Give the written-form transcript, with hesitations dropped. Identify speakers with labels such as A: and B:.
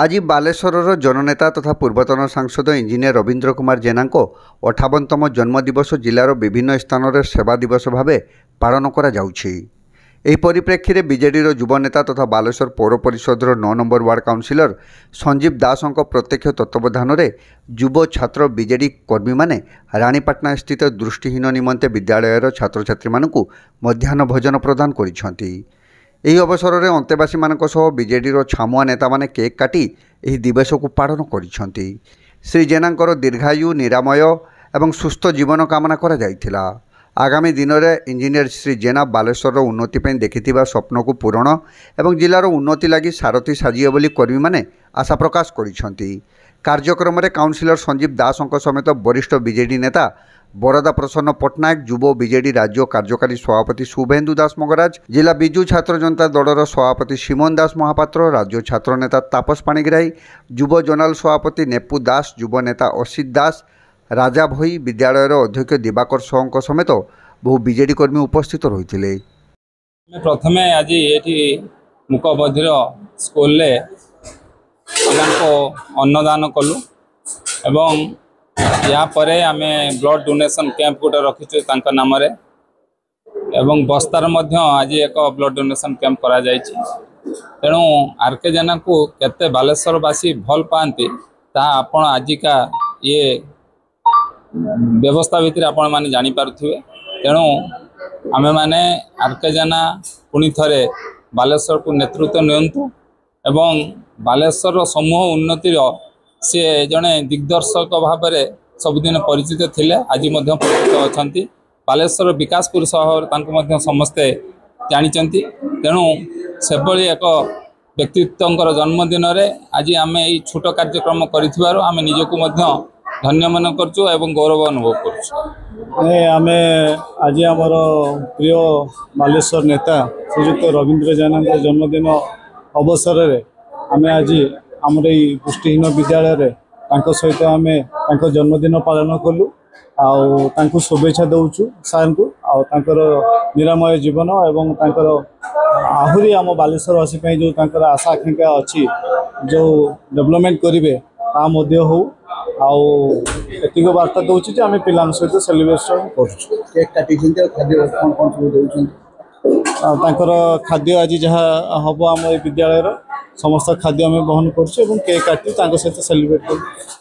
A: आज बालेश्वर जननेता तथा पूर्वतन सांसद इंजीनियर रवींद्र कुमार जेना 58तम जन्मदिवस जिलार विभिन्न स्थान में सेवा दिवस भाव पालन करा जाउछि। एही परिप्रेक्षी में बीजेडी युवनेता तथा बालेश्वर पौर परिषद 9 नंबर वार्ड काउंसिलर संजीव दास प्रत्यक्ष तत्वावधान में युव छात्र बीजेडी कर्मी माने रानीपाटना स्थित दृष्टिहीन निमंते विद्यालयर छात्र छात्री मानकु मध्याह्न भोजन प्रदान करिसेंति। ଏହି ଅବସରରେ ଅନ୍ତେବାସୀମାନଙ୍କ ସହ ବିଜେଡିର ଛାମୁଆ ନେତାମାନେ କେକ୍ କାଟି ଏହି ଦିବସକୁ ପାଳନ କରିଛନ୍ତି। ଶ୍ରୀ ଜେନାଙ୍କର ଦୀର୍ଘାୟୁ ନିରାମୟ ଏବଂ ସୁସ୍ଥ ଜୀବନ କାମନା କରାଯାଇଥିଲା। ଆଗାମୀ ଦିନରେ ଇଞ୍ଜିନିୟର ଶ୍ରୀ ଜେନା ବାଲେଶ୍ୱରର ଉନ୍ନତି ପାଇଁ ଦେଖିଥିବା ସ୍ୱପ୍ନକୁ ପୂରଣ ଏବଂ ଜିଲ୍ଲାର ଉନ୍ନତି ଲାଗି ସାରଥୀ ସାଜିବେ ବୋଲି କର୍ମୀମାନେ ଆଶା ପ୍ରକାଶ କରିଛନ୍ତି। କାର୍ଯ୍ୟକ୍ରମରେ କାଉନସିଲର ସଞ୍ଜୀବ ଦାସଙ୍କ ସमेत वरिष्ठ ବିଜେଡି ନେତା बरदा प्रसन्न पट्टनायक, युव बीजेडी राज्य कार्यकारी सभापति शुभेन्दु दास मगराज, जिला बिजु छात्र जनता दलर सभापति सिमन दास महापात्र, राज्य छात्र नेता तापस पाणिग्राही, युव जोनाल सभापति नेपु दास, युव नेता असित दास, राजा भई, विद्यालयर अध्यक्ष दिवाकर साहू समेत बहु बीजेडी कर्मी उपस्थित रही।
B: प्रथम आज ये मुकबधिर स्कूल अन्नदान कलु एवं या परे आमे ब्लड डोनेशन कैंप गोटे रखीचु तांका नाम रे एवं बस्तार मध्य आज एक ब्लड डोनेशन कैंप करा जायछि। तेणु आरके जेना को केते बालेश्वरवासी भल पाती ता आपण आजिका ये व्यवस्था भितर आपण माने जानी पारुथिबे। तेणु आमे माने आरके जेना पुणी थरे बालेश्वर को नेतृत्व नियंतु एवं बालेश्वर समूह उन्नतिर सी जड़े दिग्दर्शक भाव में सबुदिन परिचित थिले, आज परिचित अच्छा बालेश्वर विकास पुरुष भाव समस्ते जानी। तेणु से एक व्यक्तित्व जन्मदिन आज आम ये छोट कार्यक्रम करें निजक धन्य मन करचु एवं गौरव अनुभव करचु।
C: आम आज आमर प्रिय बालेश्वर नेता श्रीयुक्त रवींद्र जेना जन्मदिन अवसर में आम आज आमर ये दृष्टिहीन विद्यालय सहित आम जन्मदिन पालन कलु आ शुभेच्छा दौचु सार को आर निरामय जीवन एवं आहरी आम बालेश्वरवासी जो आशा आकांक्षा अच्छी जो डेवलपमेंट करेंगे हो आतिक वार्ता दूसरी आम पिला सहित सेलिब्रेशन कर खाद्य आज जहाँ हम आम विद्यालय समस्त खाद्य आम बहन कर केक काटी सहित सेलिब्रेट कर।